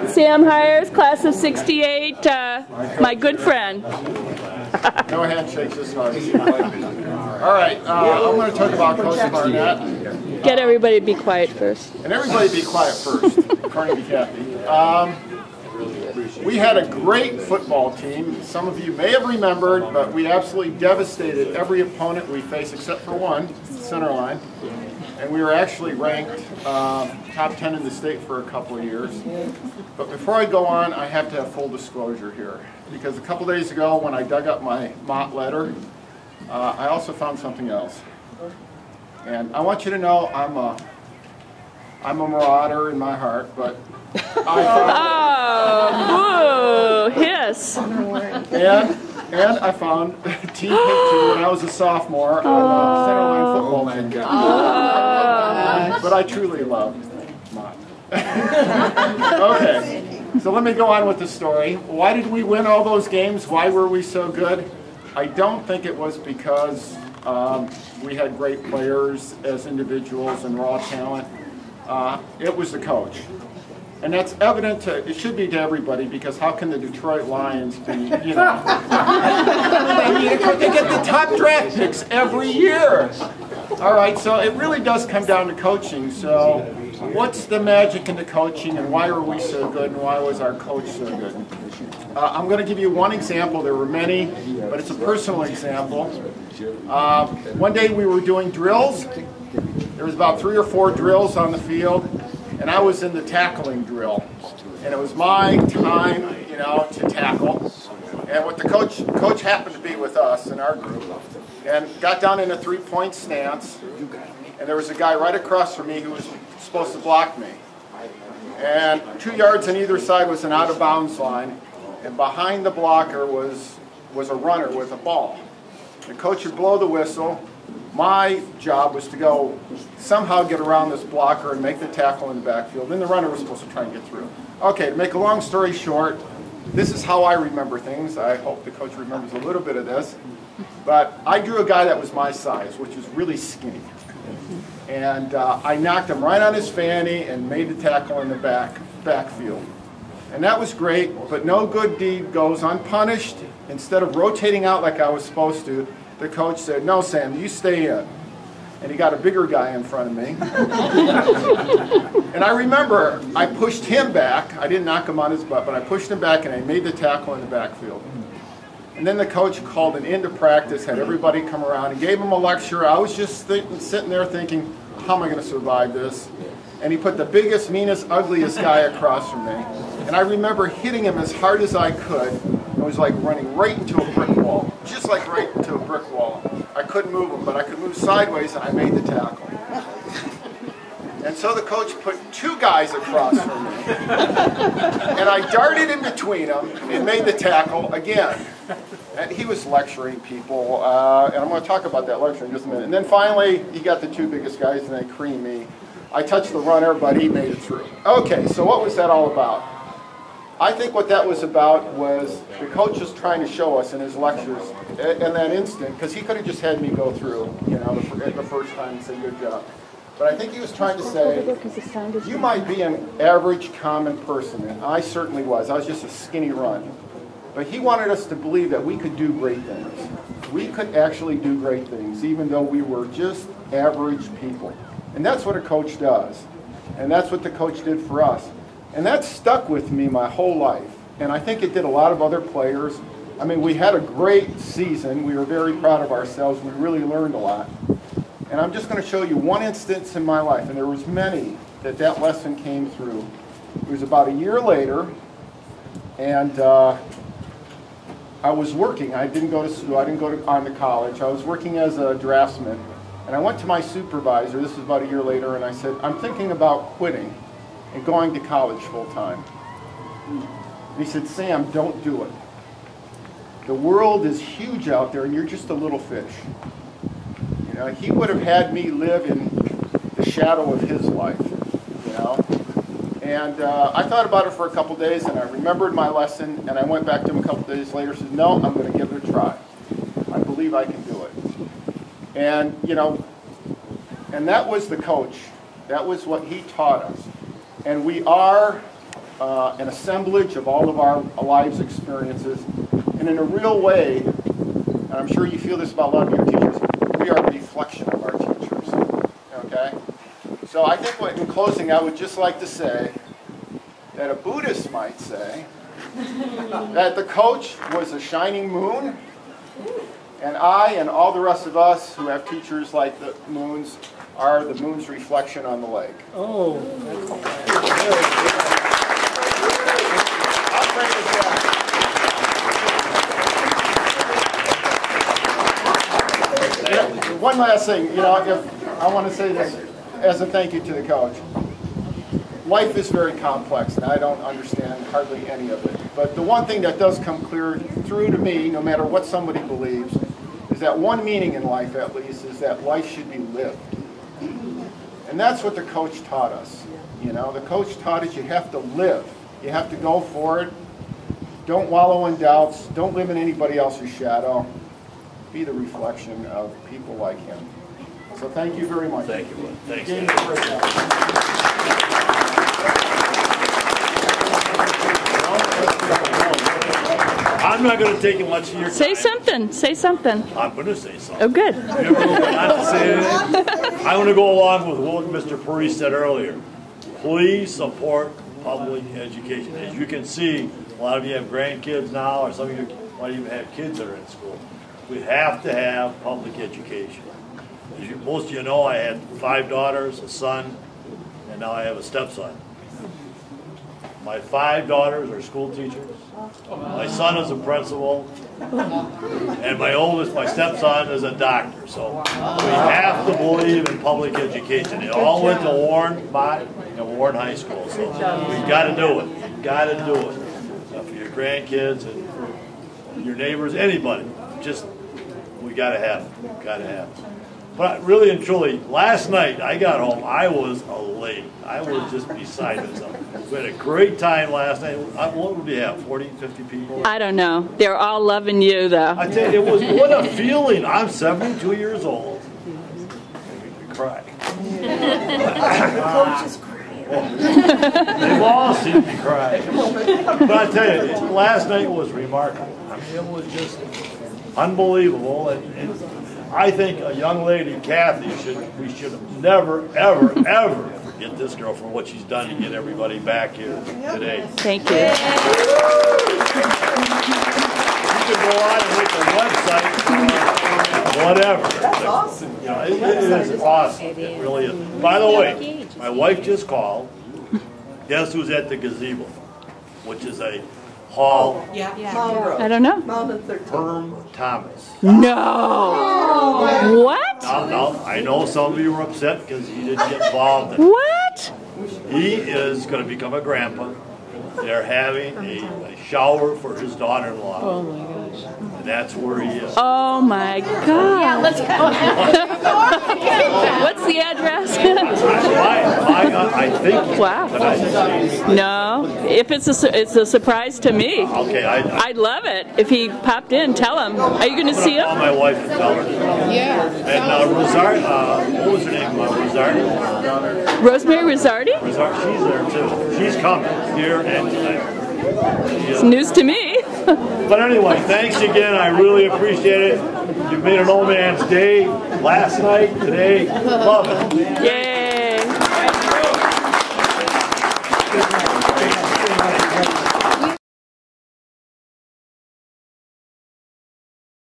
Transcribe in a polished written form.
Sam Hires, class of '68, my good friend. No handshakes this hard. All right, I'm going to talk about Coach Barnett. Get everybody to be quiet first. And everybody be quiet first, according to Kathy. We had a great football team. Some of you may have remembered, but we absolutely devastated every opponent we faced except for one, Centerline. And we were actually ranked top 10 in the state for a couple of years. But before I go on, I have to have full disclosure here. Because a couple days ago, when I dug up my Mott letter, I also found something else. And I want you to know I'm a marauder in my heart, but I found... Oh, boo, hiss. And I found a team picture when I was a sophomore on the Centerline football team. But I truly love Mott. Okay, so let me go on with the story. Why did we win all those games? Why were we so good? I don't think it was because we had great players as individuals and raw talent. It was the coach. And that's evident to, it should be to everybody, because how can the Detroit Lions be, you know, they get the top draft picks every year. All right, so it really does come down to coaching. So what's the magic in the coaching, and why are we so good, and why was our coach so good? I'm going to give you one example. There were many, but it's a personal example. One day we were doing drills. There was about 3 or 4 drills on the field. And I was in the tackling drill, and it was my time, you know, to tackle. And what the coach happened to be with us in our group, and got down in a 3-point stance, and there was a guy right across from me who was supposed to block me. And 2 yards on either side was an out-of-bounds line, and behind the blocker was a runner with a ball. The coach would blow the whistle. My job was to go somehow get around this blocker and make the tackle in the backfield. Then the runner was supposed to try and get through. Okay, to make a long story short, this is how I remember things. I hope the coach remembers a little bit of this. But I drew a guy that was my size, which was really skinny. And I knocked him right on his fanny and made the tackle in the backfield. And that was great, but no good deed goes unpunished. Instead of rotating out like I was supposed to, the coach said, "No, Sam, you stay in." And he got a bigger guy in front of me. And I remember I pushed him back. I didn't knock him on his butt, but I pushed him back and I made the tackle in the backfield. And then the coach called an end of practice, had everybody come around and gave him a lecture. I was just sitting there thinking, how am I going to survive this? And he put the biggest, meanest, ugliest guy across from me. And I remember hitting him as hard as I could. It was like running right into a brick wall, just like right into a brick wall. I couldn't move him, but I could move sideways, and I made the tackle. And so the coach put 2 guys across from me, and I darted in between them and made the tackle again. And he was lecturing people, and I'm going to talk about that lecture in just a minute. And then finally, he got the 2 biggest guys, and they creamed me. I touched the runner, but he made it through. Okay, so what was that all about? I think what that was about was the coach was trying to show us in his lectures in that instant, because he could have just had me go through, you know, the first time and say, good job. But I think he was trying to say, you might be an average, common person, and I certainly was. I was just a skinny runt. But he wanted us to believe that we could do great things. We could actually do great things, even though we were just average people. And that's what a coach does. And that's what the coach did for us. And that stuck with me my whole life. And I think it did a lot of other players. I mean, we had a great season. We were very proud of ourselves. We really learned a lot. And I'm just going to show you one instance in my life, and there was many that lesson came through. It was about a year later, and I was working. I didn't go to school. I didn't go on to college. I was working as a draftsman. And I went to my supervisor, this was about a year later, and I said, I'm thinking about quitting and going to college full time. And he said, Sam, don't do it. The world is huge out there, and you're just a little fish. You know, he would have had me live in the shadow of his life, you know. And I thought about it for a couple days, and I remembered my lesson, and I went back to him a couple days later and said, no, I'm going to give it a try. I believe I can do it. And, you know, and that was the coach. That was what he taught us. And we are an assemblage of all of our lives' experiences, and in a real way, and I'm sure you feel this about a lot of your teachers, we are a reflection of our teachers, okay? So I think in closing, I would just like to say that a Buddhist might say that the coach was a shining moon, and I and all the rest of us who have teachers like the moons are the moon's reflection on the lake. Oh. I'll bring this back. One last thing, if I want to say this as a thank you to the coach. Life is very complex, and I don't understand hardly any of it. But the one thing that does come clear through to me, no matter what somebody believes, is that one meaning in life, at least, is that life should be lived. And that's what the coach taught us. The coach taught us you have to live. You have to go for it. Don't wallow in doubts. Don't live in anybody else's shadow. Be the reflection of people like him. So thank you very much. Thank you, Bud. Thanks. I'm not going to take much of your time. Say something. Say something. I'm going to say something. Oh, good. Not to say anything. I want to go along with what Mr. Puri said earlier. Please support public education. As you can see, a lot of you have grandkids now, or some of you might even have kids that are in school. We have to have public education. As most of you know, I had 5 daughters, a son, and now I have a stepson. My 5 daughters are school teachers. My son is a principal. And my oldest, my stepson, is a doctor. So we have to believe in public education. They all went to Warren High School. So we've got to do it. We've got to do it. For your grandkids and for your neighbors, anybody. Just, we got to have it. We've got to have it. But really and truly, last night I got home, I was elated. I was just beside myself. We had a great time last night. What would we have, 40, 50 people? I don't know. They're all loving you, though. I tell you, what a feeling. I'm 72 years old. We cry. The coach is crying. They've all seen me cry. But I tell you, last night was remarkable. I mean, it was just unbelievable. And I think a young lady, Kathy, we should never, ever, ever forget this girl for what she's done to get everybody back here today. Thank you. You can go on and make a website, whatever. That's awesome. It is awesome. It really is. By the way, my wife just called. Guess who's at the gazebo? Which is a hall. Yeah. Mound Road. I don't know. Mound and 13. Herm Thomas. No. What? Now, I know some of you were upset because he didn't get involved. What? He is going to become a grandpa. They're having a shower for his daughter-in-law. Oh my gosh. And that's where he is. Oh, my God. Yeah, let's go. What's the address? I think. Wow. No. If it's a surprise to me. Okay, I'd love it if he popped in. Tell him. Are you going to see call him? my wife and tell her. Yeah. And Rosardi, what was her name? Rosardi? Rosemary Rosardi? She's there too. She's coming here and tonight. It's news to me. But anyway, thanks again. I really appreciate it. You've made an old man's day last night, today. Love it. Yay.